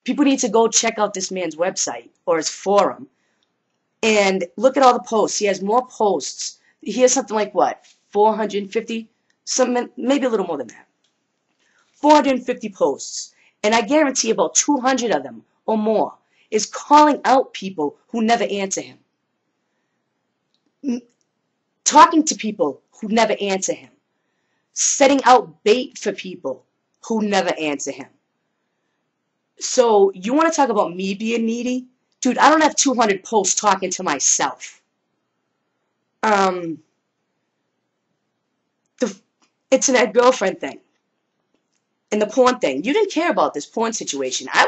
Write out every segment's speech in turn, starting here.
People need to go check out this man's website or his forum and look at all the posts. He has more posts. He has something like what, 450, some maybe a little more than that. 450 posts. And I guarantee about 200 of them or more is calling out people who never answer him. Talking to people who never answer him. Setting out bait for people who never answer him. So you want to talk about me being needy? Dude, I don't have 200 posts talking to myself. It's an girlfriend thing. And the porn thing. You didn't care about this porn situation. I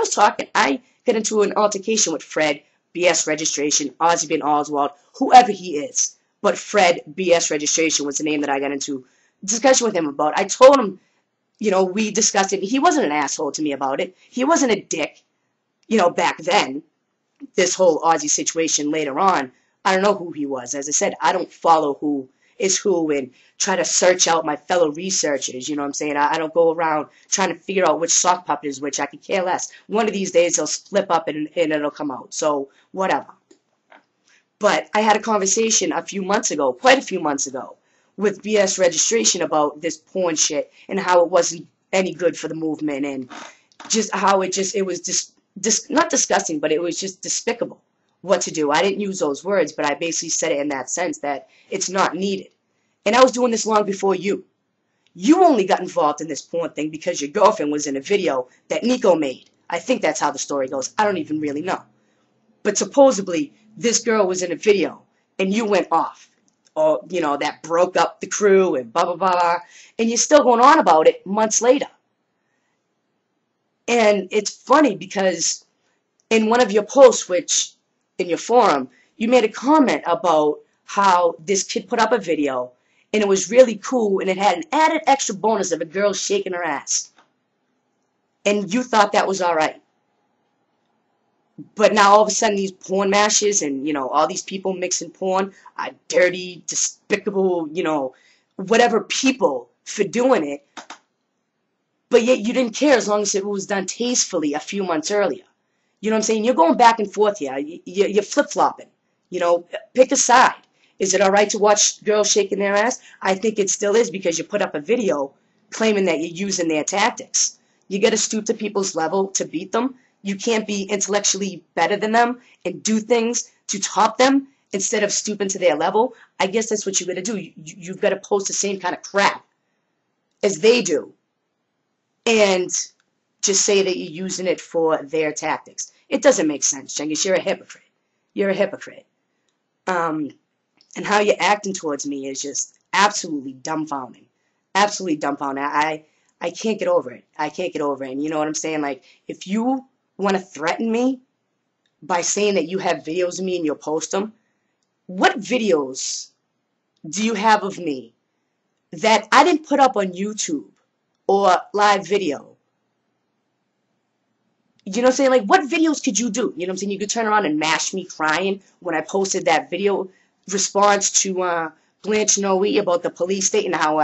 got into an altercation with Fred, BS Registration, Ozzy Oswald, whoever he is. But Fred, BS Registration was the name that I got into discussion with him about. I told him, we discussed it. He wasn't an asshole to me about it. He wasn't a dick, back then. This whole Ozzy situation later on, I don't know who he was. As I said, I don't follow who is who and try to search out my fellow researchers. You know what I'm saying? I don't go around trying to figure out which sock puppet is which. I could care less. One of these days they'll slip up and it'll come out. So whatever. But I had a conversation quite a few months ago, with BS Registration about this porn shit and how it wasn't any good for the movement and just how it was just not disgusting, but it was just despicable what to do. I didn't use those words, but I basically said it in that sense that it's not needed. And I was doing this long before you. You only got involved in this porn thing because your girlfriend was in a video that Nico made. I think that's how the story goes. I don't even really know. But supposedly, this girl was in a video, and you went off. Or, that broke up the crew and blah, blah, blah. And you're still going on about it months later. And it's funny because in one of your posts, in your forum, you made a comment about how this kid put up a video and it was really cool and it had an added extra bonus of a girl shaking her ass. And you thought that was alright. But now all of a sudden these porn mashes and, all these people mixing porn are dirty, despicable, whatever people for doing it. But yet you didn't care as long as it was done tastefully a few months earlier. You know what I'm saying? You're going back and forth here. You're flip-flopping. Pick a side. Is it all right to watch girls shaking their ass? I think it still is because you put up a video claiming that you're using their tactics. You got to stoop to people's level to beat them. You can't be intellectually better than them and do things to top them instead of stooping to their level. I guess that's what you got to do. You've got to post the same kind of crap as they do. And just say that you're using it for their tactics. It doesn't make sense, Cengiz. You're a hypocrite. You're a hypocrite. And how you're acting towards me is just absolutely dumbfounding. Absolutely dumbfounding. I can't get over it. I can't get over it. And you know what I'm saying? Like, if you want to threaten me by saying that you have videos of me and you'll post them, what videos do you have of me that I didn't put up on YouTube or live video? You know what I'm saying? Like, what videos could you do? You know what I'm saying? You could turn around and mash me crying when I posted that video response to Blanche Noe about the police state and how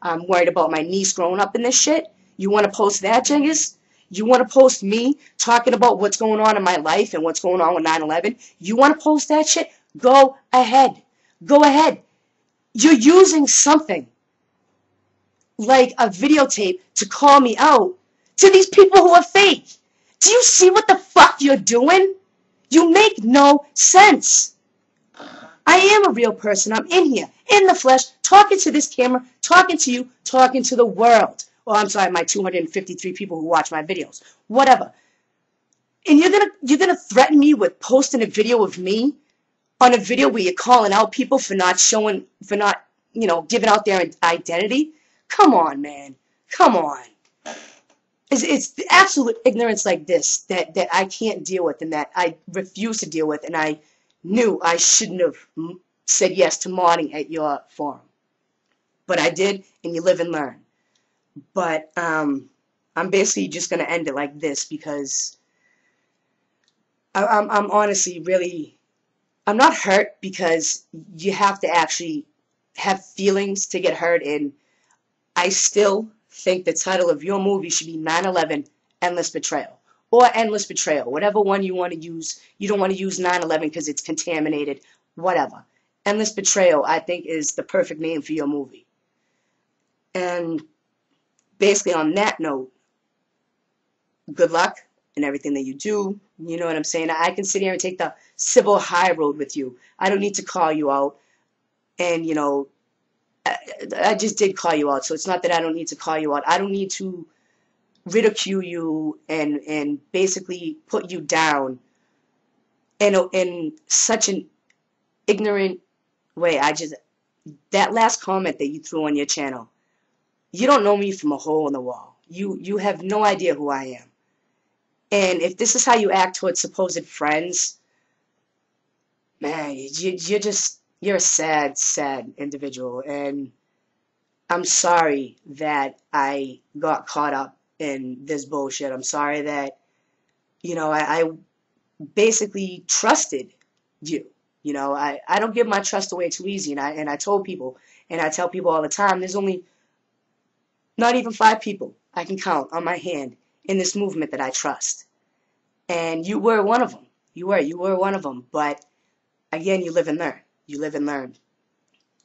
I'm worried about my niece growing up in this shit. You want to post that, Cengiz? You want to post me talking about what's going on in my life and what's going on with 9/11? You want to post that shit? Go ahead. Go ahead. You're using something like a videotape to call me out to these people who are fake. Do you see what the fuck you're doing? You make no sense. I am a real person. I'm in here, in the flesh, talking to this camera, talking to you, talking to the world. Well, I'm sorry, my 253 people who watch my videos. Whatever. And you're gonna threaten me with posting a video of me on a video where you're calling out people for not giving out their identity? Come on, man. Come on. It's the absolute ignorance like this that I can't deal with and that I refuse to deal with, and I knew I shouldn't have said yes to modding at your forum. But I did, and you live and learn. But I'm basically just going to end it like this because I'm honestly really, I'm not hurt because you have to actually have feelings to get hurt, and I still think the title of your movie should be 9/11 Endless Betrayal. or endless betrayal, whatever one you want to use. You don't want to use 9/11 because it's contaminated, whatever. Endless betrayal, I think, is the perfect name for your movie. And basically on that note, good luck in everything that you do. You know what I'm saying? I can sit here and take the civil high road with you. I don't need to call you out. And, you know, I just did call you out. So it's not that I don't need to call you out. I don't need to ridicule you and basically put you down in such an ignorant way. That last comment that you threw on your channel, you don't know me from a hole in the wall. You have no idea who I am. And if this is how you act towards supposed friends, man, you're a sad, sad individual. And I'm sorry that I got caught up in this bullshit. I'm sorry that, you know, I basically trusted you. You know, I don't give my trust away too easy. And I told people, and I tell people all the time, there's only not even 5 people I can count on my hand in this movement that I trust. And you were one of them. You were one of them. But again, you live and learn. You live and learn.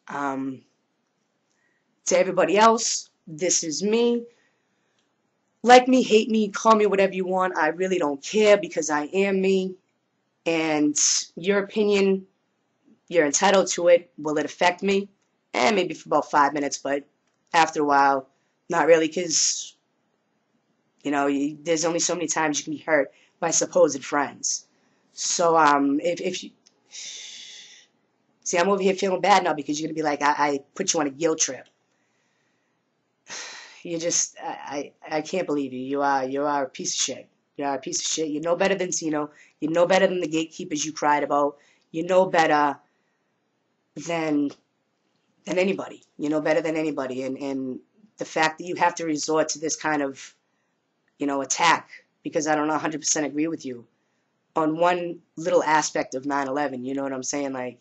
To everybody else, this is me. Like me, hate me, call me whatever you want. I really don't care because I am me. And your opinion, you're entitled to it. Will it affect me? Maybe for about 5 minutes, but after a while, not really, because, you know, there's only so many times you can be hurt by supposed friends. So, if you... See, I'm over here feeling bad now because you're going to be like, I put you on a guilt trip. You just, I can't believe you. You are a piece of shit. You are a piece of shit. You know better than Tino. You know better than the gatekeepers you cried about. You know better than anybody. You know better than anybody. And the fact that you have to resort to this kind of, you know, attack, because I don't 100% agree with you on one little aspect of 9/11. You know what I'm saying? Like,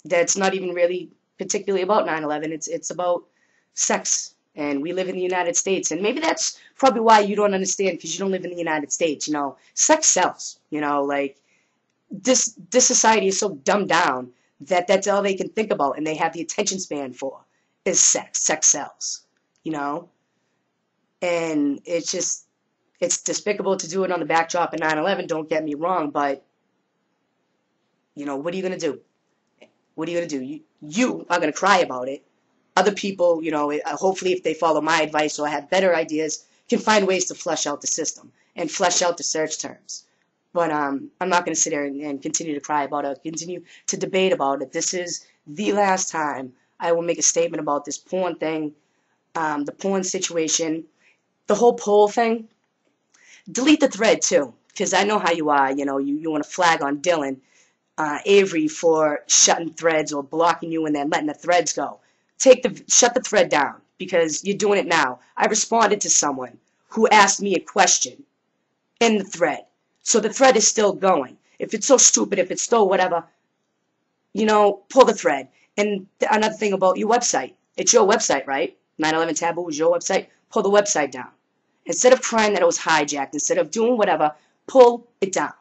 that's not even really particularly about 9/11. It's about sex. And we live in the United States. And maybe that's probably why you don't understand, because you don't live in the United States. You know, sex sells. You know, like, this society is so dumbed down that that's all they can think about and they have the attention span for is sex. Sex sells. You know? And it's despicable to do it on the backdrop of 9/11, don't get me wrong, but, you know, what are you going to do? What are you going to do? You are going to cry about it. Other people, you know, hopefully if they follow my advice or have better ideas, can find ways to flesh out the system and flesh out the search terms. But I'm not going to sit there and continue to cry about it, continue to debate about it. This is the last time I will make a statement about this porn thing, the porn situation, the whole poll thing. Delete the thread too, because I know how you are. You know, you want to flag on Dylan Avery for shutting threads or blocking you and then letting the threads go. Shut the thread down, because you're doing it now. I responded to someone who asked me a question in the thread. So the thread is still going. If it's so stupid, if it's still whatever, you know, pull the thread. And another thing about your website. It's your website, right? 9/11 Taboo is your website. Pull the website down. Instead of crying that it was hijacked, instead of doing whatever, pull it down.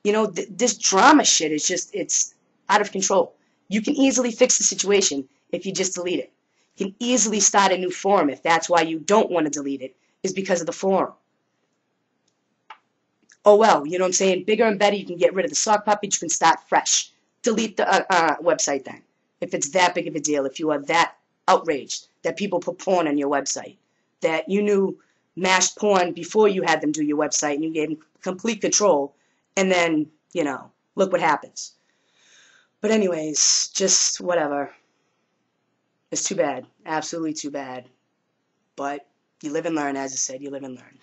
You know, this drama shit is just, it's out of control. You can easily fix the situation if you just delete it. You can easily start a new forum if that's why you don't want to delete it, is because of the forum. Oh well, you know what I'm saying? Bigger and better, you can get rid of the sock puppet, you can start fresh. Delete the website then. If it's that big of a deal, if you are that outraged that people put porn on your website, that you knew mashed porn before you had them do your website and you gave them complete control, and then, you know, look what happens. But anyways, just whatever. It's too bad. Absolutely too bad. But you live and learn, as I said, you live and learn.